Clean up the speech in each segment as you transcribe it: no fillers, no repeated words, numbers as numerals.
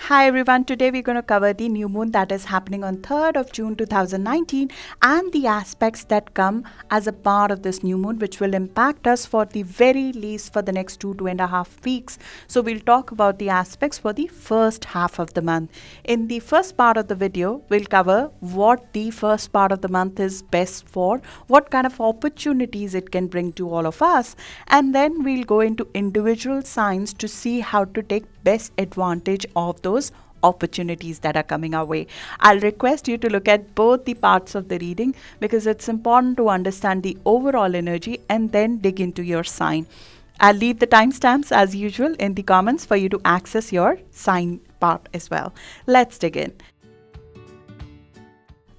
Hi everyone, today we're going to cover the new moon that is happening on 3rd of June 2019 and the aspects that come as a part of this new moon which will impact us for the very least for the next 2.5 weeks. So we'll talk about the aspects for the first half of the month. In the first part of the video, we'll cover what the first part of the month is best for, what kind of opportunities it can bring to all of us, and then we'll go into individual signs to see how to take best advantage of those opportunities that are coming our way. I'll request you to look at both the parts of the reading because it's important to understand the overall energy and then dig into your sign. I'll leave the timestamps as usual in the comments for you to access your sign part as well. Let's dig in.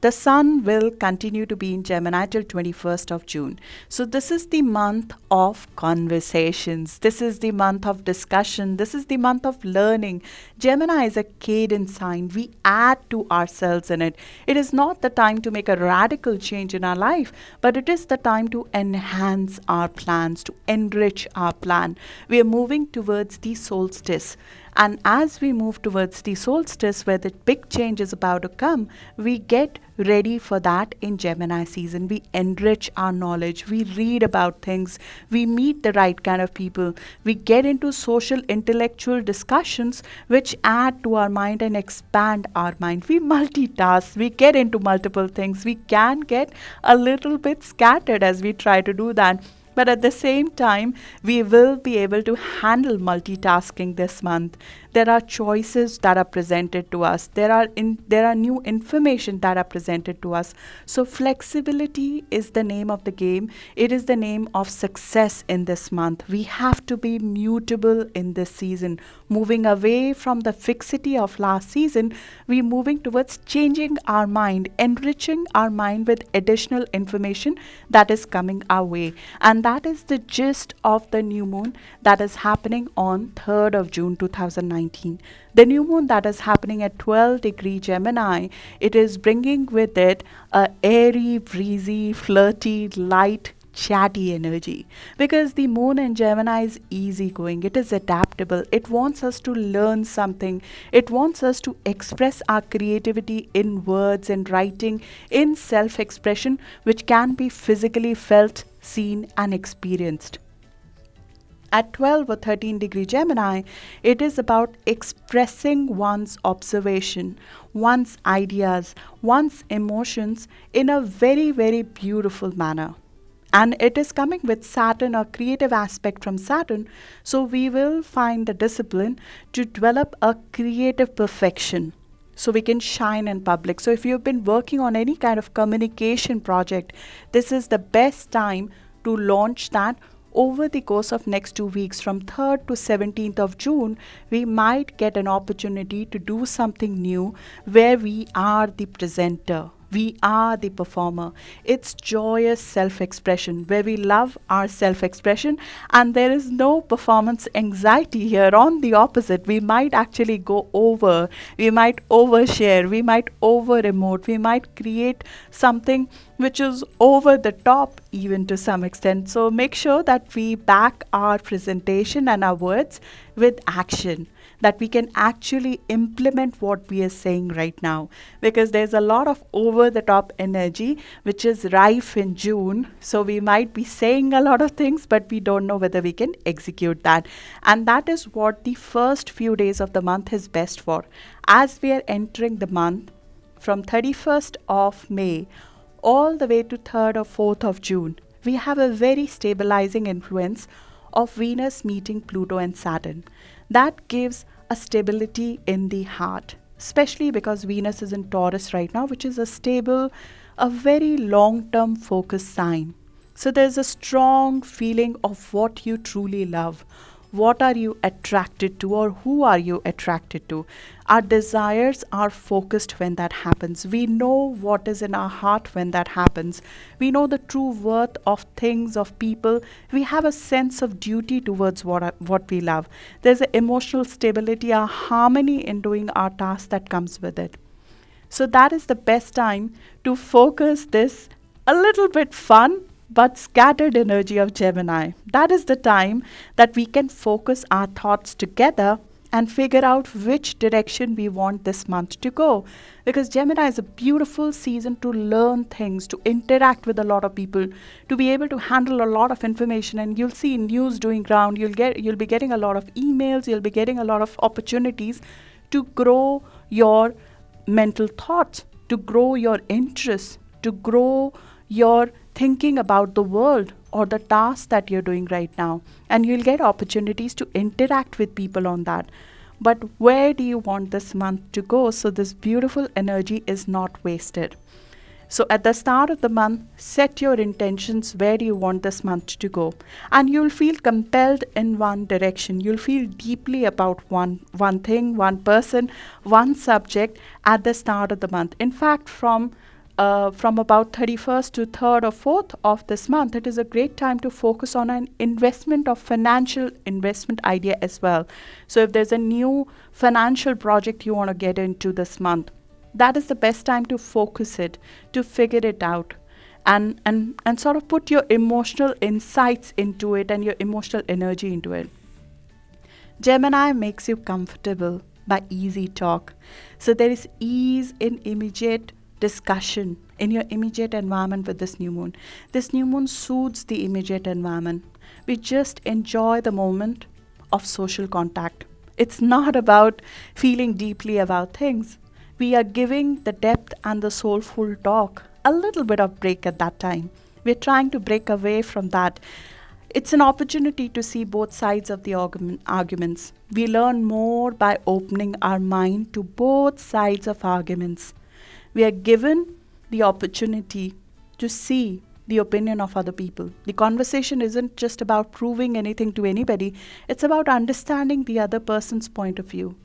The sun will continue to be in Gemini till 21st of June. So this is the month of conversations. This is the month of discussion. This is the month of learning. Gemini is a cadent sign. We add to ourselves in it. It is not the time to make a radical change in our life, but it is the time to enhance our plans, to enrich our plan. We are moving towards the solstice. And as we move towards the solstice, where the big change is about to come, we get ready for that in Gemini season. We enrich our knowledge. We read about things. We meet the right kind of people. We get into social intellectual discussions which add to our mind and expand our mind. We multitask. We get into multiple things. We can get a little bit scattered as we try to do that. But at the same time, we will be able to handle multitasking this month. There are choices that are presented to us. There are new information that are presented to us. So flexibility is the name of the game. It is the name of success in this month. We have to be mutable in this season. Moving away from the fixity of last season, we're moving towards changing our mind, enriching our mind with additional information that is coming our way. And that is the gist of the new moon that is happening on 3rd of June 2019. The new moon that is happening at 12-degree Gemini, it is bringing with it a airy, breezy, flirty, light, chatty energy, because the moon in Gemini is easygoing. It is adaptable. It wants us to learn something. It wants us to express our creativity in words and writing, in self-expression, which can be physically felt, seen and experienced. At 12 or 13-degree Gemini, it is about expressing one's observation, one's ideas, one's emotions in a very, very beautiful manner. And it is coming with Saturn, a creative aspect from Saturn. So we will find the discipline to develop a creative perfection so we can shine in public. So if you've been working on any kind of communication project, this is the best time to launch that. Over the course of next 2 weeks, from 3rd to 17th of June, we might get an opportunity to do something new where we are the presenter. We are the performer. It's joyous self-expression where we love our self-expression and there is no performance anxiety here. On the opposite, we might actually go over, we might overshare, we might over-emote, we might create something which is over the top even to some extent. So make sure that we back our presentation and our words with action, that we can actually implement what we are saying right now, because there's a lot of over the top energy which is rife in June. So we might be saying a lot of things, but we don't know whether we can execute that. And that is what the first few days of the month is best for. As we are entering the month from 31st of May all the way to 3rd or 4th of June, we have a very stabilizing influence of Venus meeting Pluto and Saturn. That gives a stability in the heart, especially because Venus is in Taurus right now, which is a stable, a very long-term focused sign. So there's a strong feeling of what you truly love. What are you attracted to, or who are you attracted to? Our desires are focused when that happens. We know what is in our heart when that happens. We know the true worth of things, of people. We have a sense of duty towards what we love. There's an emotional stability, a harmony in doing our task that comes with it. So that is the best time to focus this a little bit fun but scattered energy of Gemini. That is the time that we can focus our thoughts together and figure out which direction we want this month to go. Because Gemini is a beautiful season to learn things, to interact with a lot of people, to be able to handle a lot of information. And you'll see news doing round. You'll be getting a lot of emails. You'll be getting a lot of opportunities to grow your mental thoughts, to grow your interests, to grow your thinking about the world or the task that you're doing right now. And you'll get opportunities to interact with people on that. But where do you want this month to go so this beautiful energy is not wasted? So at the start of the month, set your intentions. Where do you want this month to go? And you'll feel compelled in one direction. You'll feel deeply about one thing, one person, one subject at the start of the month. In fact, from about 31st to 3rd or 4th of this month, it is a great time to focus on an investment or financial investment idea as well. So if there's a new financial project you want to get into this month, that is the best time to focus it, to figure it out, and sort of put your emotional insights into it and your emotional energy into it. Gemini makes you comfortable by easy talk. So there is ease in immediate discussion in your immediate environment with this new moon. This new moon soothes the immediate environment. We just enjoy the moment of social contact. It's not about feeling deeply about things. We are giving the depth and the soulful talk a little bit of break at that time. We're trying to break away from that. It's an opportunity to see both sides of the arguments. We learn more by opening our mind to both sides of arguments. We are given the opportunity to see the opinion of other people. The conversation isn't just about proving anything to anybody. It's about understanding the other person's point of view.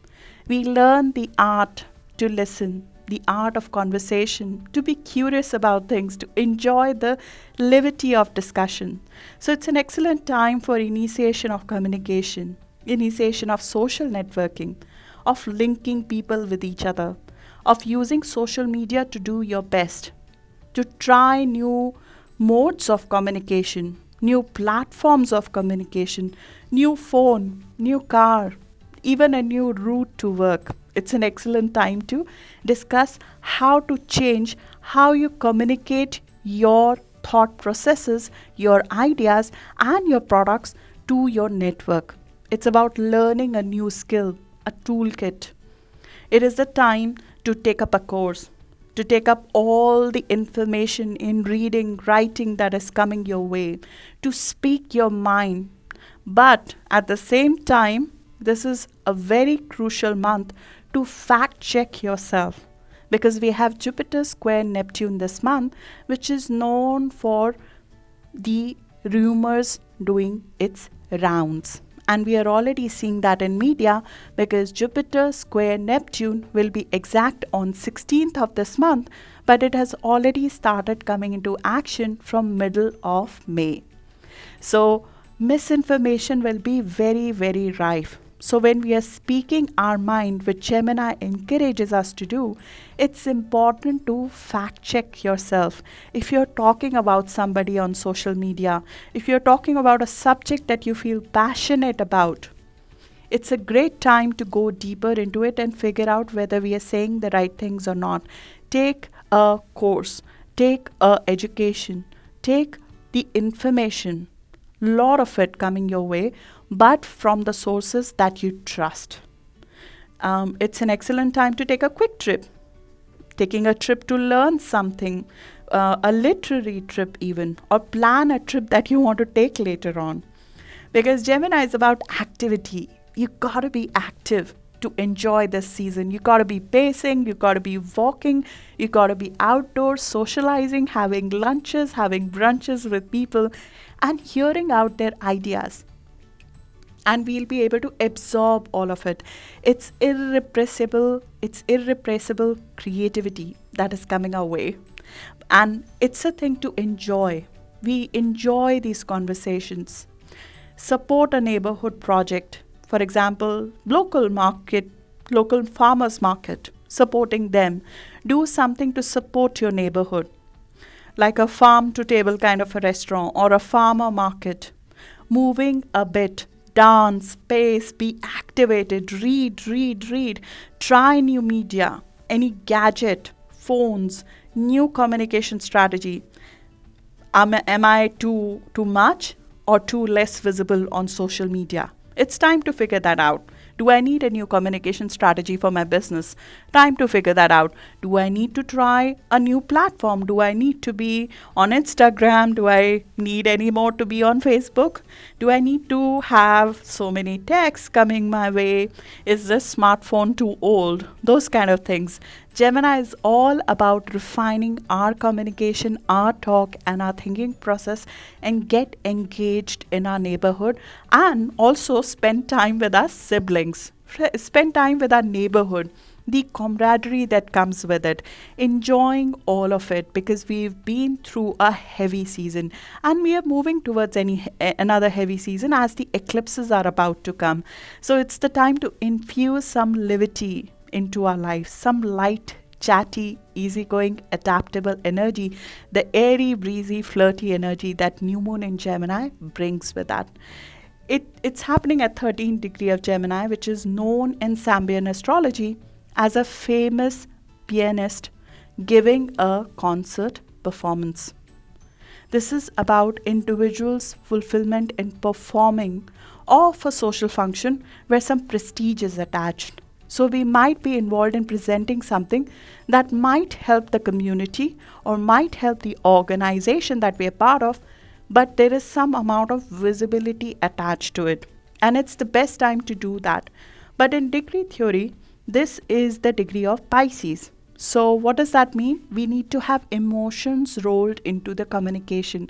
We learn the art to listen, the art of conversation, to be curious about things, to enjoy the levity of discussion. So it's an excellent time for initiation of communication, initiation of social networking, of linking people with each other, of using social media to do your best, to try new modes of communication, new platforms of communication, new phone, new car, even a new route to work. It's an excellent time to discuss how to change how you communicate your thought processes, your ideas, and your products to your network. It's about learning a new skill, a toolkit. It is the time to take up a course, to take up all the information in reading, writing that is coming your way, to speak your mind. But at the same time, this is a very crucial month to fact check yourself, because we have Jupiter square Neptune this month, which is known for the rumors doing its rounds. And we are already seeing that in media, because Jupiter square Neptune will be exact on 16th of this month, but it has already started coming into action from middle of May. So misinformation will be very, very rife. So when we are speaking our mind, which Gemini encourages us to do, it's important to fact check yourself. If you're talking about somebody on social media, if you're talking about a subject that you feel passionate about, it's a great time to go deeper into it and figure out whether we are saying the right things or not. Take a course, take a education, take the information, lot of it coming your way, but from the sources that you trust. It's an excellent time to take a quick trip. Taking a trip to learn something, a literary trip even, or plan a trip that you want to take later on. Because Gemini is about activity. You gotta be active to enjoy this season. You gotta be pacing, you gotta be walking, you gotta be outdoors, socializing, having lunches, having brunches with people, and hearing out their ideas. And we'll be able to absorb all of it. It's irrepressible creativity that is coming our way. And it's a thing to enjoy. We enjoy these conversations. Support a neighborhood project. For example, local farmers market, supporting them. Do something to support your neighborhood, like a farm to table kind of a restaurant or a farmer market. Moving a bit, dance, space, be activated, read. Try new media, any gadget, phones, new communication strategy. Am I too much or too less visible on social media? It's time to figure that out. Do I need a new communication strategy for my business? Time to figure that out. Do I need to try a new platform? Do I need to be on Instagram? Do I need any more to be on Facebook? Do I need to have so many texts coming my way? Is this smartphone too old? Those kind of things. Gemini is all about refining our communication, our talk, and our thinking process, and get engaged in our neighborhood, and also spend time with our siblings, spend time with our neighborhood, the camaraderie that comes with it, enjoying all of it, because we've been through a heavy season and we are moving towards another heavy season as the eclipses are about to come. So it's the time to infuse some levity into our life, some light, chatty, easygoing, adaptable energy, the airy, breezy, flirty energy that new moon in Gemini brings with that. It's happening at 13th degree of Gemini, which is known in Sambian astrology as a famous pianist giving a concert performance. This is about individuals' fulfillment in performing or for social function where some prestige is attached. So we might be involved in presenting something that might help the community or might help the organization that we are part of, but there is some amount of visibility attached to it. And it's the best time to do that. But in degree theory, this is the degree of Pisces. So what does that mean? We need to have emotions rolled into the communication.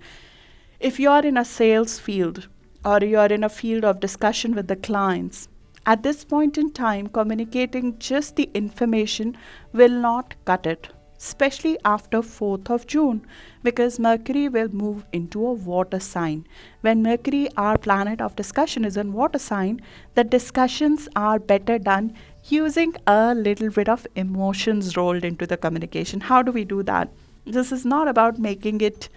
If you are in a sales field or you are in a field of discussion with the clients, at this point in time, communicating just the information will not cut it, especially after 4th of June, because Mercury will move into a water sign. When Mercury, our planet of discussion, is in water sign, the discussions are better done using a little bit of emotions rolled into the communication. How do we do that? This is not about making it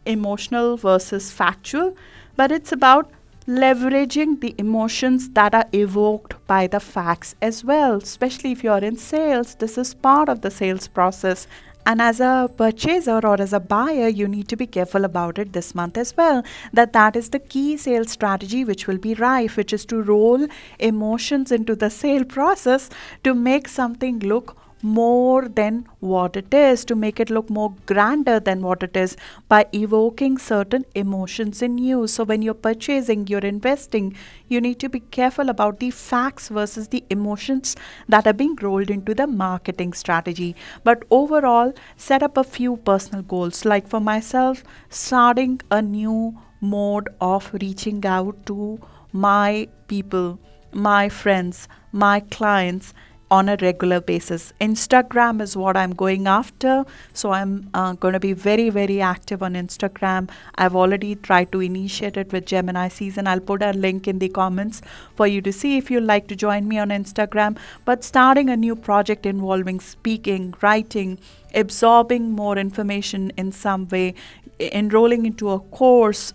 emotional versus factual, but it's about leveraging the emotions that are evoked by the facts as well. Especially if you're in sales, this is part of the sales process. And as a purchaser or as a buyer, you need to be careful about it this month as well. That is the key sales strategy which will be rife, which is to roll emotions into the sale process to make something look more than what it is, to make it look more grander than what it is by evoking certain emotions in you. So when you're purchasing, you're investing, you need to be careful about the facts versus the emotions that are being rolled into the marketing strategy. But overall, set up a few personal goals. Like for myself, starting a new mode of reaching out to my people, my friends, my clients on a regular basis. Instagram is what I'm going after. So I'm going to be very, very active on Instagram. I've already tried to initiate it with Gemini season. I'll put a link in the comments for you to see if you'd like to join me on Instagram. But starting a new project involving speaking, writing, absorbing more information in some way, enrolling into a course,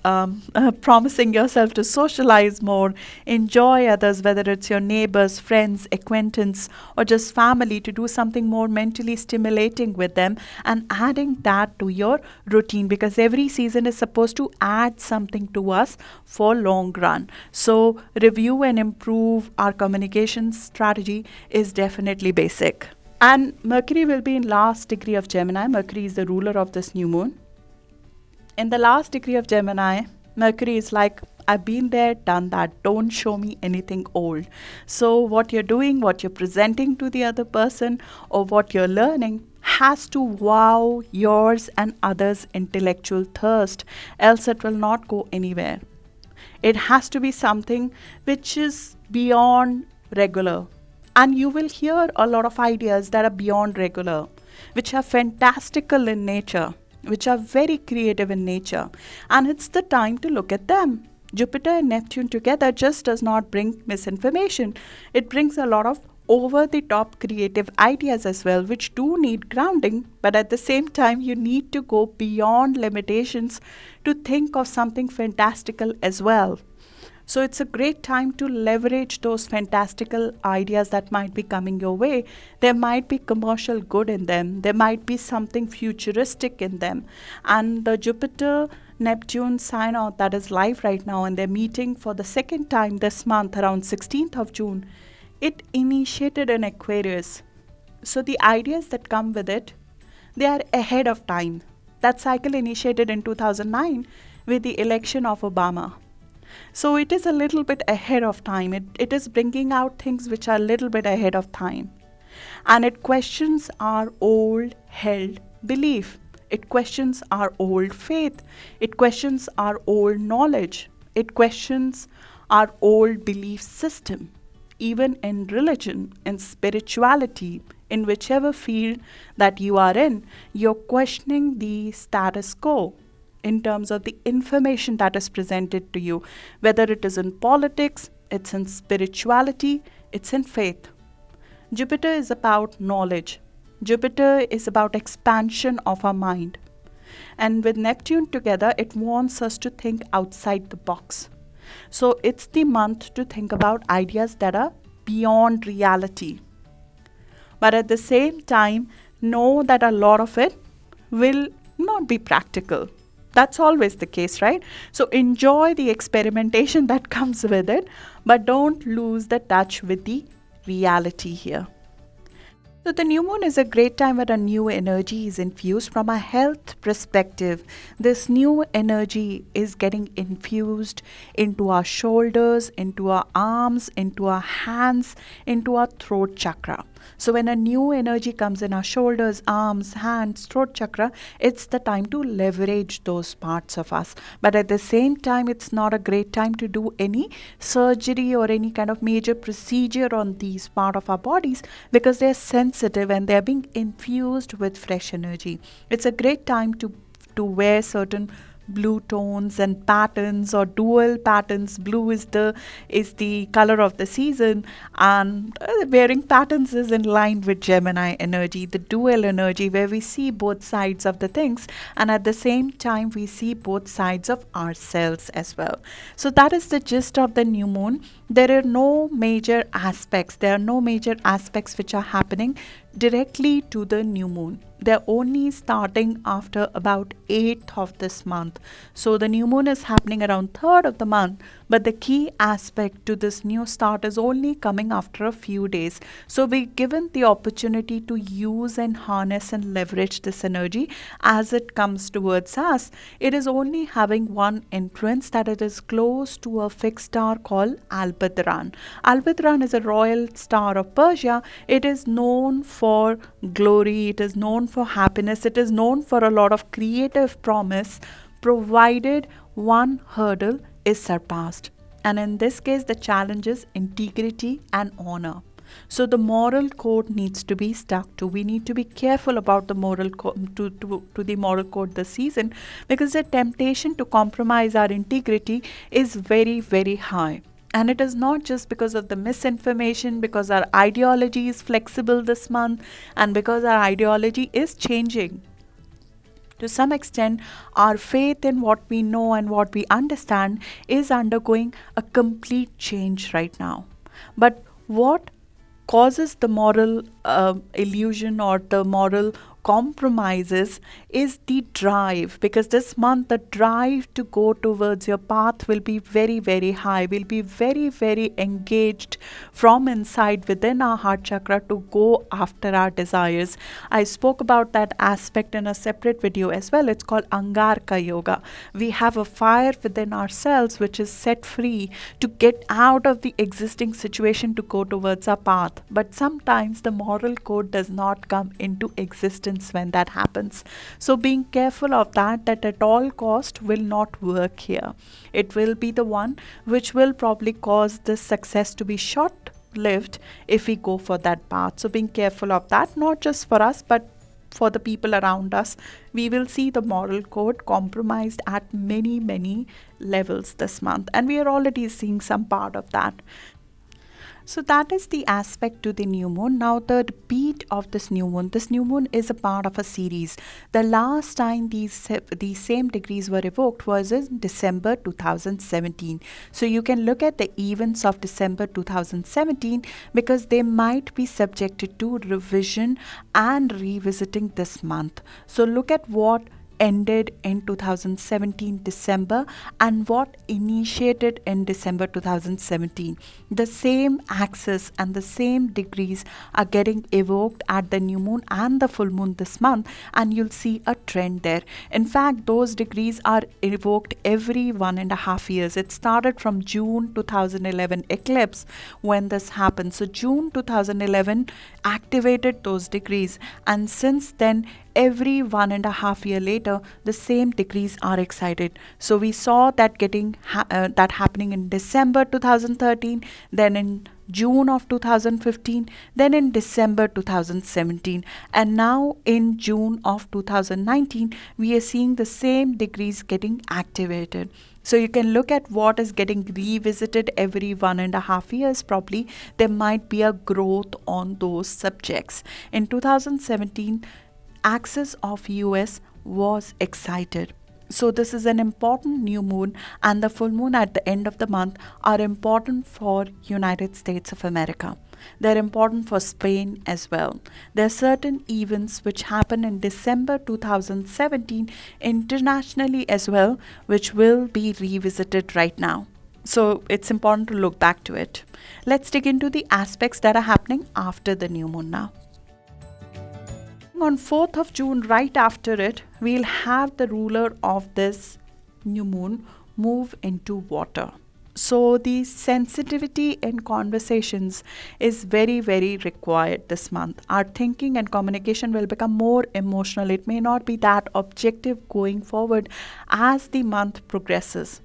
promising yourself to socialize more, enjoy others, whether it's your neighbors, friends, acquaintance, or just family, to do something more mentally stimulating with them, and adding that to your routine, because every season is supposed to add something to us for long run. So review and improve our communication strategy is definitely basic. And Mercury will be in last degree of Gemini. Mercury is the ruler of this new moon. In the last degree of Gemini, Mercury is like, I've been there, done that. Don't show me anything old. So what you're doing, what you're presenting to the other person, or what you're learning has to wow yours and others' intellectual thirst, else it will not go anywhere. It has to be something which is beyond regular. And you will hear a lot of ideas that are beyond regular, which are fantastical in nature, which are very creative in nature. And it's the time to look at them. Jupiter and Neptune together just does not bring misinformation. It brings a lot of over the top creative ideas as well, which do need grounding, but at the same time, you need to go beyond limitations to think of something fantastical as well. So it's a great time to leverage those fantastical ideas that might be coming your way. There might be commercial good in them. There might be something futuristic in them. And the Jupiter Neptune sign out that is live right now, and they're meeting for the second time this month around 16th of June. It initiated in Aquarius. So the ideas that come with it, they are ahead of time. That cycle initiated in 2009 with the election of Obama. So it is a little bit ahead of time. It is bringing out things which are a little bit ahead of time. And it questions our old held belief. It questions our old faith. It questions our old knowledge. It questions our old belief system. Even in religion, in spirituality, in whichever field that you are in, you're questioning the status quo in terms of the information that is presented to you, whether it is in politics, it's in spirituality, it's in faith. Jupiter is about knowledge. Jupiter is about expansion of our mind. And with Neptune together, it wants us to think outside the box. So it's the month to think about ideas that are beyond reality. But at the same time, know that a lot of it will not be practical. That's always the case, right? So enjoy the experimentation that comes with it, but don't lose the touch with the reality here. So the new moon is a great time where a new energy is infused from a health perspective. This new energy is getting infused into our shoulders, into our arms, into our hands, into our throat chakra. So when a new energy comes in our shoulders, arms, hands, throat chakra, it's the time to leverage those parts of us. But at the same time, it's not a great time to do any surgery or any kind of major procedure on these parts of our bodies because they're sensitive and they're being infused with fresh energy. It's a great time to wear certain blue tones and patterns or dual patterns. Blue is the color of the season, and wearing patterns is in line with Gemini energy, the dual energy where we see both sides of the things and at the same time we see both sides of ourselves as well. So that is the gist of the new moon. There are no major aspects which are happening directly to the new moon. They're only starting after about 8th of this month. So the new moon is happening around 3rd of the month, but the key aspect to this new start is only coming after a few days. So we're given the opportunity to use and harness and leverage this energy as it comes towards us. It is only having one influence, that it is close to a fixed star called Aldebaran. Aldebaran is a royal star of Persia. It is known for glory, it is known for happiness, it is known for a lot of creative promise, provided one hurdle is surpassed. And in this case, the challenge is integrity and honor. So the moral code needs to be stuck to. We need to be careful about the moral to the moral code this season, because the temptation to compromise our integrity is very, very high. And it is not just because of the misinformation, because our ideology is flexible this month and because our ideology is changing. To some extent, our faith in what we know and what we understand is undergoing a complete change right now. But what causes the moral illusion or the moral compromises is the drive, because this month the drive to go towards your path will be very, very high, will be very, very engaged from inside within our heart chakra to go after our desires. I spoke about that aspect in a separate video as well. It's called Angarka Yoga. We have a fire within ourselves which is set free to get out of the existing situation to go towards our path. But sometimes the moral code does not come into existence when that happens. So being careful of that at all cost will not work here. It will be the one which will probably cause this success to be short lived if we go for that path. So being careful of that, not just for us, but for the people around us. We will see the moral code compromised at many, many levels this month, and we are already seeing some part of that. So that is the aspect to the new moon. Now the repeat of this new moon is a part of a series. The last time these same degrees were evoked was in December 2017. So you can look at the events of December 2017 because they might be subjected to revision and revisiting this month. So look at what ended in 2017 December and what initiated in December 2017. The same axis and the same degrees are getting evoked at the new moon and the full moon this month, and you'll see a trend there. In fact, those degrees are evoked every 1.5 years. It started from June 2011 eclipse when this happened. So June 2011 activated those degrees, and since then every 1.5 year later the same degrees are excited. So we saw that that happening in December 2013, then in June of 2015, then in December 2017, and now in June of 2019 we are seeing the same degrees getting activated. So you can look at what is getting revisited every 1.5 years. Probably there might be a growth on those subjects. In 2017, axis of US was excited. So this is an important new moon, and the full moon at the end of the month are important for United States of America. They're important for Spain as well. There are certain events which happen in December 2017 internationally as well, which will be revisited right now. So it's important to look back to it. Let's dig into the aspects that are happening after the new moon now. On 4th of June, right after it, we'll have the ruler of this new moon move into water. So the sensitivity in conversations is very, very required this month. Our thinking and communication will become more emotional. It may not be that objective going forward as the month progresses.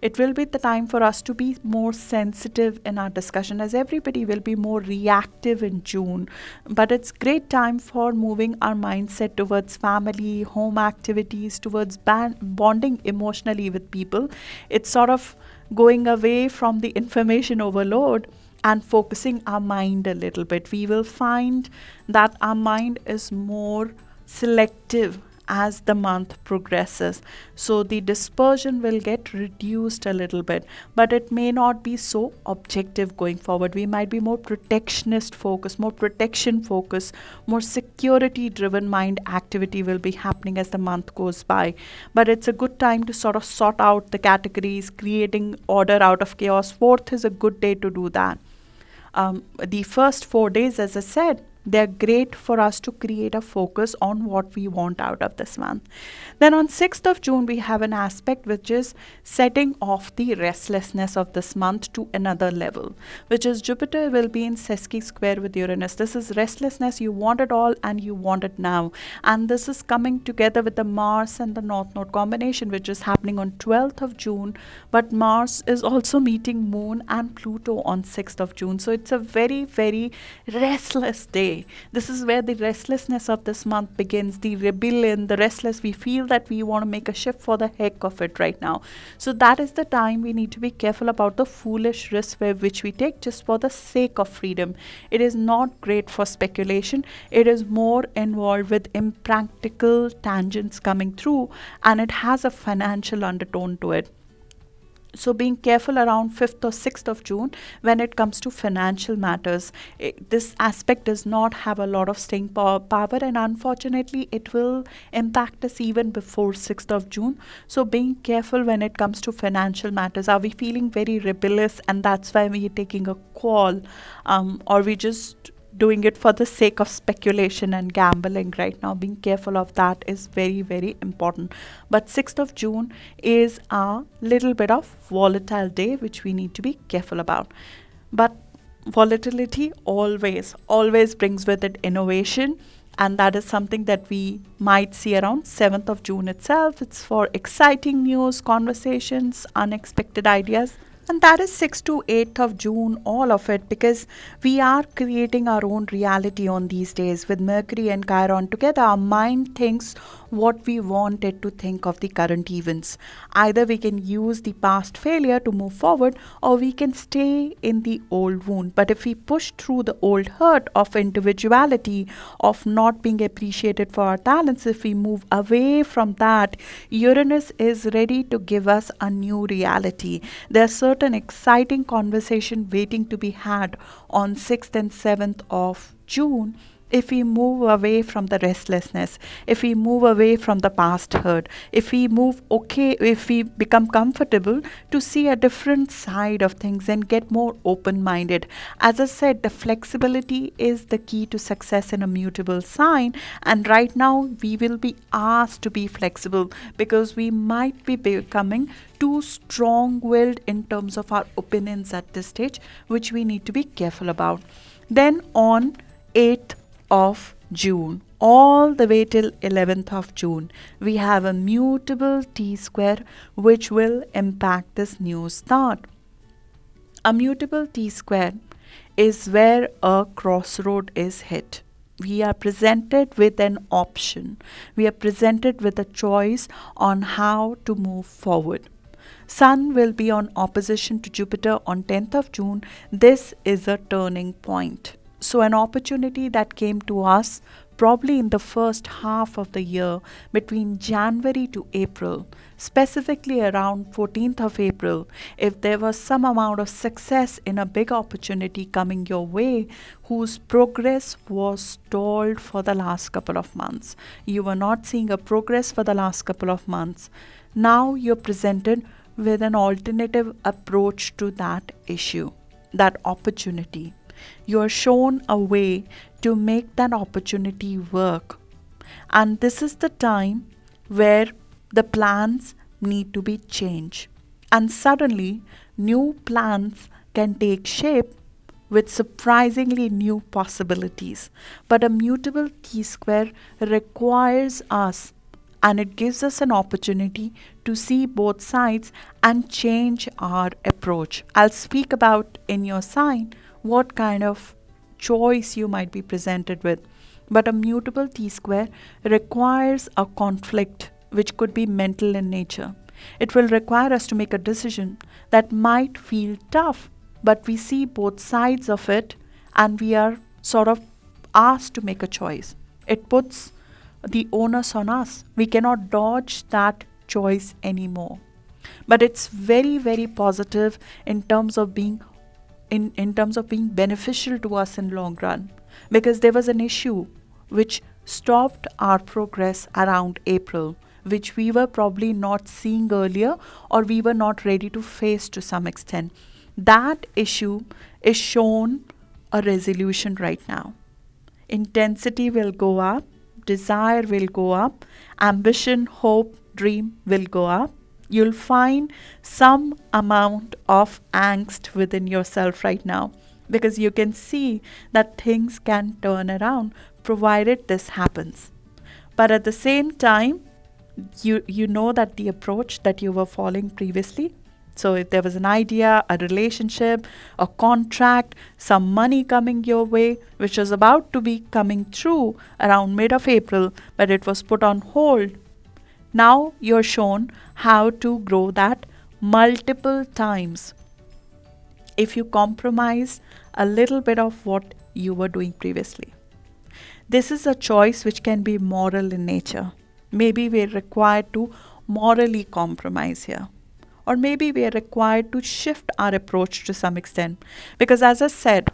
It will be the time for us to be more sensitive in our discussion, as everybody will be more reactive in June. But it's great time for moving our mindset towards family, home activities, towards bonding emotionally with people. It's sort of going away from the information overload and focusing our mind a little bit. We will find that our mind is more selective as the month progresses. So the dispersion will get reduced a little bit, but it may not be so objective going forward. We might be more protectionist focus, more protection focus, more security driven mind activity will be happening as the month goes by. But it's a good time to sort of sort out the categories, creating order out of chaos. 4th is a good day to do that. The first 4 days, as I said, they're great for us to create a focus on what we want out of this month. Then on 6th of June, we have an aspect which is setting off the restlessness of this month to another level, which is Jupiter will be in sesqui square with Uranus. This is restlessness. You want it all and you want it now. And this is coming together with the Mars and the North Node combination, which is happening on 12th of June. But Mars is also meeting Moon and Pluto on 6th of June. So it's a very, very restless day. This is where the restlessness of this month begins, the rebellion, the restless. We feel that we want to make a shift for the heck of it right now. So that is the time we need to be careful about the foolish risks which we take just for the sake of freedom. It is not great for speculation. It is more involved with impractical tangents coming through, and it has a financial undertone to it. So being careful around 5th or 6th of June when it comes to financial matters. This aspect does not have a lot of staying power, and unfortunately it will impact us even before 6th of June. So being careful when it comes to financial matters. Are we feeling very rebellious and that's why we are taking a call, or we just doing it for the sake of speculation and gambling right now? Being careful of that is very, very important. But 6th of June is a little bit of volatile day which we need to be careful about. But volatility always brings with it innovation, and that is something that we might see around 7th of June itself. It's for exciting news, conversations, unexpected ideas, And that is 6th to 8th of June, all of it, because we are creating our own reality on these days. With Mercury and Chiron together, our mind thinks what we want it to think of the current events. Either we can use the past failure to move forward, or we can stay in the old wound. But if we push through the old hurt of individuality, of not being appreciated for our talents, if we move away from that, Uranus is ready to give us a new reality. There's certain exciting conversation waiting to be had on 6th and 7th of June. If we move away from the restlessness, if we move away from the past hurt, if we become comfortable to see a different side of things and get more open-minded. As I said, the flexibility is the key to success in a mutable sign, and right now we will be asked to be flexible because we might be becoming too strong-willed in terms of our opinions at this stage, which we need to be careful about. Then on 8th of June, all the way till 11th of June, we have a mutable T-square which will impact this new start. A mutable T-square is where a crossroad is hit. We are presented with an option. We are presented with a choice on how to move forward. Sun will be on opposition to Jupiter on 10th of June. This is a turning point. So an opportunity that came to us probably in the first half of the year between January to April, specifically around 14th of April, if there was some amount of success in a big opportunity coming your way whose progress was stalled for the last couple of months. You were not seeing a progress for the last couple of months. Now you're presented with an alternative approach to that issue, that opportunity. You are shown a way to make that opportunity work. And this is the time where the plans need to be changed. And suddenly, new plans can take shape with surprisingly new possibilities. But a mutable T-square requires us, and it gives us an opportunity to see both sides and change our approach. I'll speak about in your sign what kind of choice you might be presented with. But a mutable T-square requires a conflict which could be mental in nature. It will require us to make a decision that might feel tough, but we see both sides of it and we are sort of asked to make a choice. It puts the onus on us. We cannot dodge that choice anymore. But it's very, very positive in terms of being beneficial to us in long run, because there was an issue which stopped our progress around April, which we were probably not seeing earlier or we were not ready to face to some extent. That issue is shown a resolution right now. Intensity will go up, desire will go up, ambition, hope, dream will go up. You'll find some amount of angst within yourself right now because you can see that things can turn around provided this happens. But at the same time, you know that the approach that you were following previously, so if there was an idea, a relationship, a contract, some money coming your way, which was about to be coming through around mid of April, but it was put on hold. Now you're shown how to grow that multiple times if you compromise a little bit of what you were doing previously. This is a choice which can be moral in nature. Maybe we're required to morally compromise here. Or maybe we are required to shift our approach to some extent. Because as I said,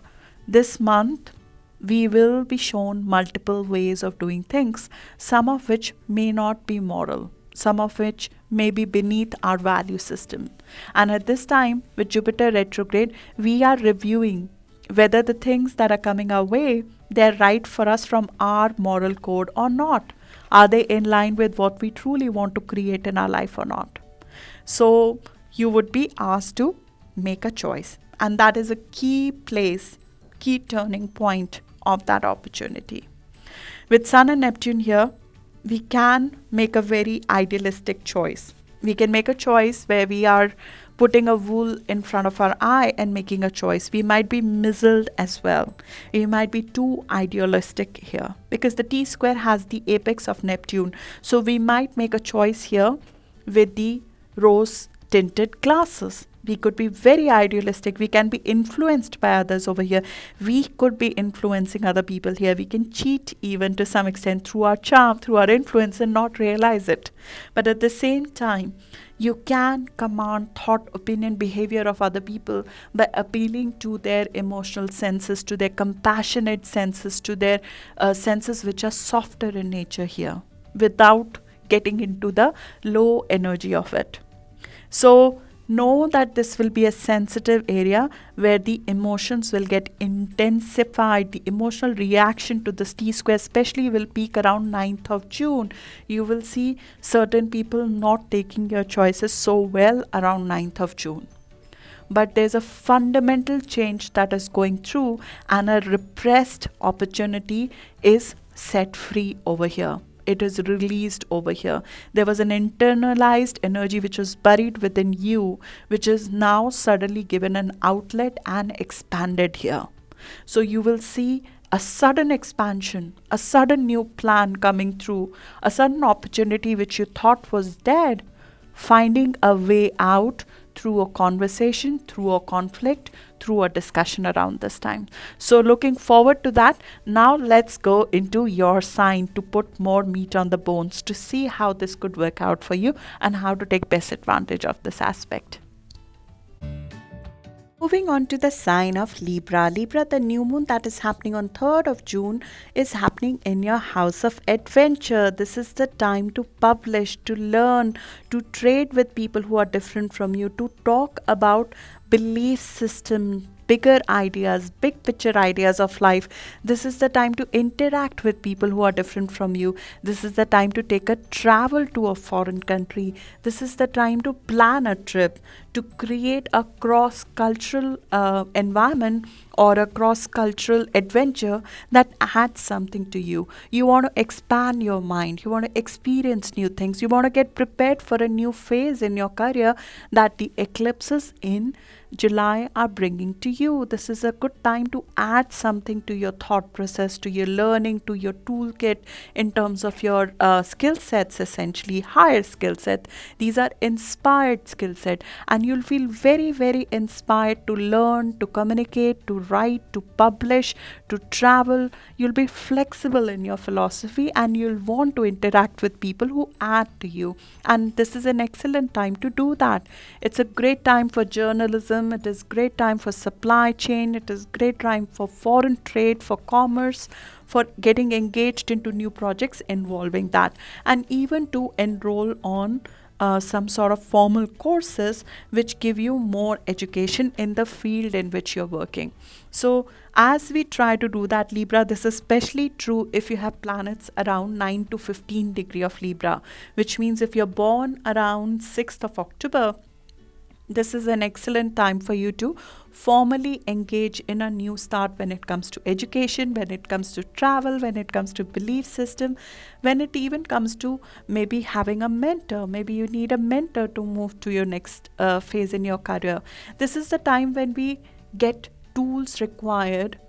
this month we will be shown multiple ways of doing things, some of which may not be moral, some of which may be beneath our value system. And at this time, with Jupiter retrograde, we are reviewing whether the things that are coming our way, they're right for us from our moral code or not. Are they in line with what we truly want to create in our life or not? So you would be asked to make a choice. And that is a key place, key turning point of that opportunity. With Sun and Neptune here, we can make a very idealistic choice. We can make a choice where we are putting a wool in front of our eye and making a choice. We might be mizzled as well. We might be too idealistic here because the T square has the apex of Neptune. So we might make a choice here with the rose tinted glasses. We could be very idealistic. We can be influenced by others over here. We could be influencing other people here. We can cheat even to some extent through our charm, through our influence, and not realize it. But at the same time, you can command thought, opinion, behavior of other people by appealing to their emotional senses, to their compassionate senses, to their senses which are softer in nature here, without getting into the low energy of it. So know that this will be a sensitive area where the emotions will get intensified. The emotional reaction to this T square especially will peak around 9th of June. You will see certain people not taking your choices so well around 9th of June. But there's a fundamental change that is going through, and a repressed opportunity is set free over here. It is released over here. There was an internalized energy which was buried within you, which is now suddenly given an outlet and expanded here. So you will see a sudden expansion, a sudden new plan coming through, a sudden opportunity which you thought was dead, finding a way out through a conversation, through a conflict, through a discussion around this time. So looking forward to that. Now let's go into your sign to put more meat on the bones to see how this could work out for you and how to take best advantage of this aspect. Moving on to the sign of Libra. Libra, the new moon that is happening on 3rd of June is happening in your house of adventure. This is the time to publish, to learn, to trade with people who are different from you, to talk about belief system, bigger ideas, big picture ideas of life. This is the time to interact with people who are different from you. This is the time to take a travel to a foreign country. This is the time to plan a trip, to create a cross-cultural environment or a cross-cultural adventure that adds something to you. You want to expand your mind. You want to experience new things. You want to get prepared for a new phase in your career that the eclipses in July are bringing to you. This is a good time to add something to your thought process, to your learning, to your toolkit in terms of your skill sets, essentially higher skill set. These are inspired skill set, and you'll feel very, very inspired to learn, to communicate, to write, to publish, to travel. You'll be flexible in your philosophy, and you'll want to interact with people who add to you. And this is an excellent time to do that. It's a great time for journalism. It is great time for supply chain. It is great time for foreign trade, for commerce, for getting engaged into new projects involving that, and even to enroll on some sort of formal courses which give you more education in the field in which you're working. So as we try to do that, Libra, this is especially true if you have planets around 9 to 15 degree of Libra, which means if you're born around 6th of October, this is an excellent time for you to formally engage in a new start when it comes to education, when it comes to travel, when it comes to belief system, when it even comes to maybe having a mentor. Maybe you need a mentor to move to your next phase in your career. This is the time when we get tools required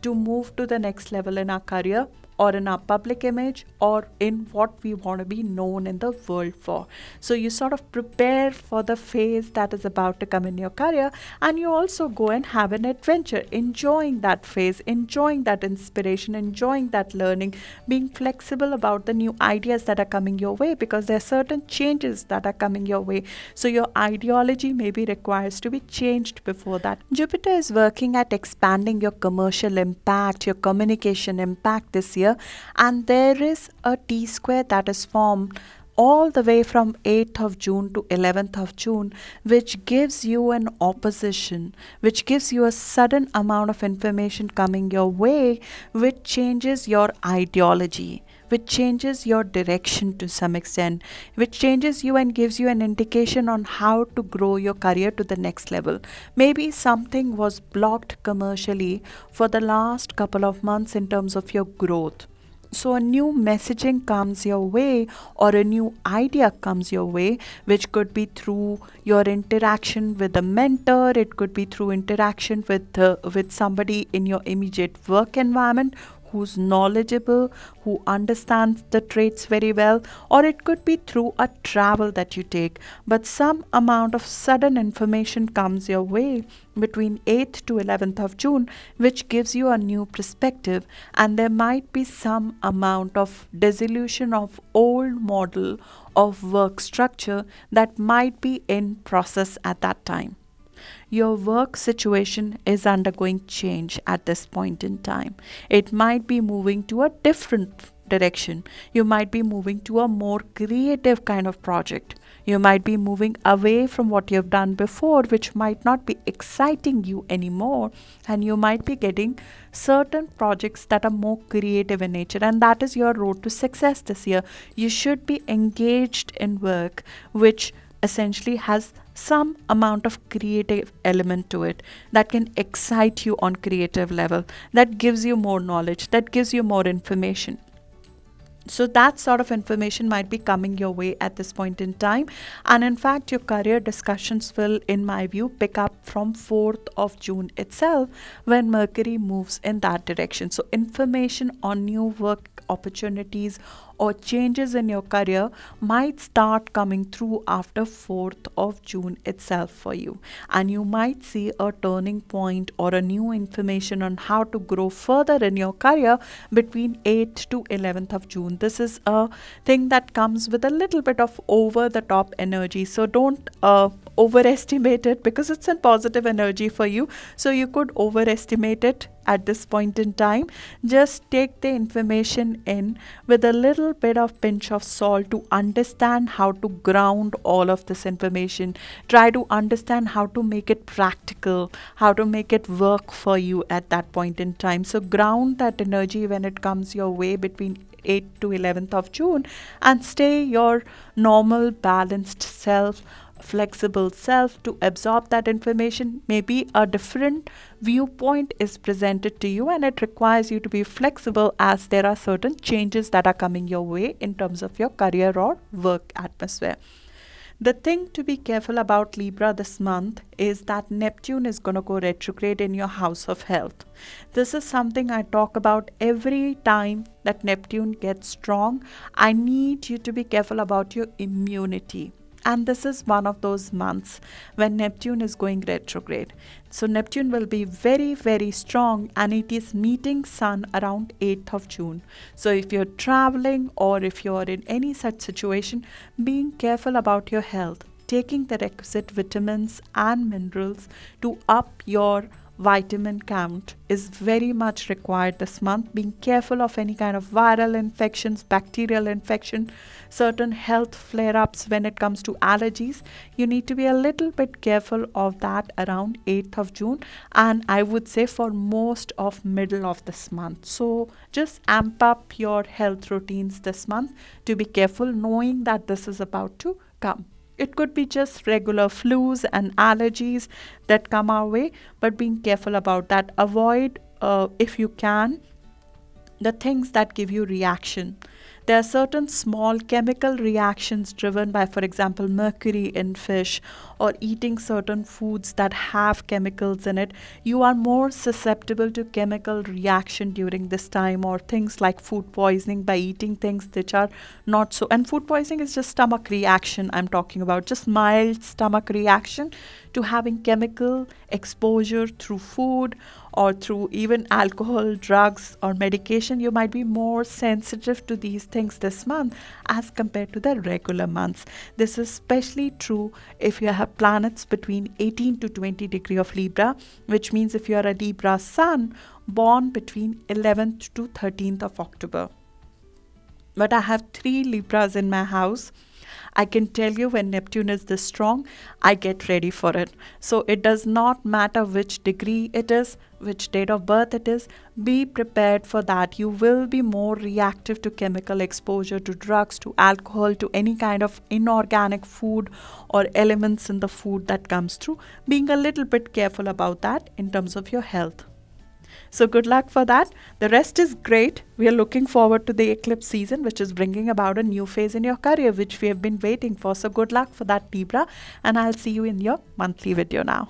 to move to the next level in our career, or in our public image, or in what we want to be known in the world for. So you sort of prepare for the phase that is about to come in your career, and you also go and have an adventure, enjoying that phase, enjoying that inspiration, enjoying that learning, being flexible about the new ideas that are coming your way, because there are certain changes that are coming your way. So your ideology maybe requires to be changed before that. Jupiter is working at expanding your commercial impact, your communication impact this year. And there is a T square that is formed all the way from 8th of June to 11th of June, which gives you an opposition, which gives you a sudden amount of information coming your way, which changes your ideology, which changes your direction to some extent, which changes you and gives you an indication on how to grow your career to the next level. Maybe something was blocked commercially for the last couple of months in terms of your growth. So a new messaging comes your way, or a new idea comes your way, which could be through your interaction with a mentor. It could be through interaction with somebody in your immediate work environment who's knowledgeable, who understands the traits very well, or it could be through a travel that you take. But some amount of sudden information comes your way between 8th to 11th of June, which gives you a new perspective, and there might be some amount of dissolution of old model of work structure that might be in process at that time. Your work situation is undergoing change at this point in time. It might be moving to a different direction. You might be moving to a more creative kind of project. You might be moving away from what you've done before, which might not be exciting you anymore. And you might be getting certain projects that are more creative in nature. And that is your road to success this year. You should be engaged in work which essentially has some amount of creative element to it that can excite you on creative level, that gives you more knowledge, that gives you more information. So that sort of information might be coming your way at this point in time. And in fact, your career discussions will, in my view, pick up from 4th of June itself, when Mercury moves in that direction. So information on new work opportunities or changes in your career might start coming through after 4th of June itself for you. And you might see a turning point or a new information on how to grow further in your career between 8th to 11th of June. This is a thing that comes with a little bit of over the top energy. So don't overestimate it, because it's a positive energy for you. So you could overestimate it at this point in time. Just take the information in with a little bit of pinch of salt to understand how to ground all of this information. Try to understand how to make it practical, how to make it work for you at that point in time. So ground that energy when it comes your way between 8th to 11th of June, and stay your normal balanced self, flexible self to absorb that information. Maybe a different viewpoint is presented to you, and it requires you to be flexible as there are certain changes that are coming your way in terms of your career or work atmosphere. The thing to be careful about, Libra, this month is that Neptune is going to go retrograde in your house of health. This is something I talk about every time that Neptune gets strong. I need you to be careful about your immunity. And this is one of those months when Neptune is going retrograde. So Neptune will be very, very strong, and it is meeting Sun around 8th of June. So if you're traveling or if you're in any such situation, being careful about your health, taking the requisite vitamins and minerals to up your vitamin count is very much required this month. Being careful of any kind of viral infections, bacterial infection, certain health flare-ups when it comes to allergies. You need to be a little bit careful of that around 8th of June, and I would say for most of middle of this month. So just amp up your health routines this month to be careful, knowing that this is about to come. It could be just regular flus and allergies that come our way, but being careful about that. Avoid, if you can, the things that give you reaction. There are certain small chemical reactions driven by, for example, mercury in fish, or eating certain foods that have chemicals in it. You are more susceptible to chemical reaction during this time, or things like food poisoning by eating things which are not so. And food poisoning is just stomach reaction I'm talking about, just mild stomach reaction to having chemical exposure through food or through even alcohol, drugs, or medication. You might be more sensitive to these things this month as compared to the regular months. This is especially true if you have planets between 18 to 20 degree of Libra, which means if you are a Libra sun born between 11th to 13th of October. But I have 3 Libras in my house. I can tell you when Neptune is this strong, I get ready for it. So it does not matter which degree it is, which date of birth it is, be prepared for that. You will be more reactive to chemical exposure, to drugs, to alcohol, to any kind of inorganic food or elements in the food that comes through. Being a little bit careful about that in terms of your health. So good luck for that. The rest is great. We are looking forward to the eclipse season, which is bringing about a new phase in your career, which we have been waiting for. So good luck for that, Libra. And I'll see you in your monthly video now.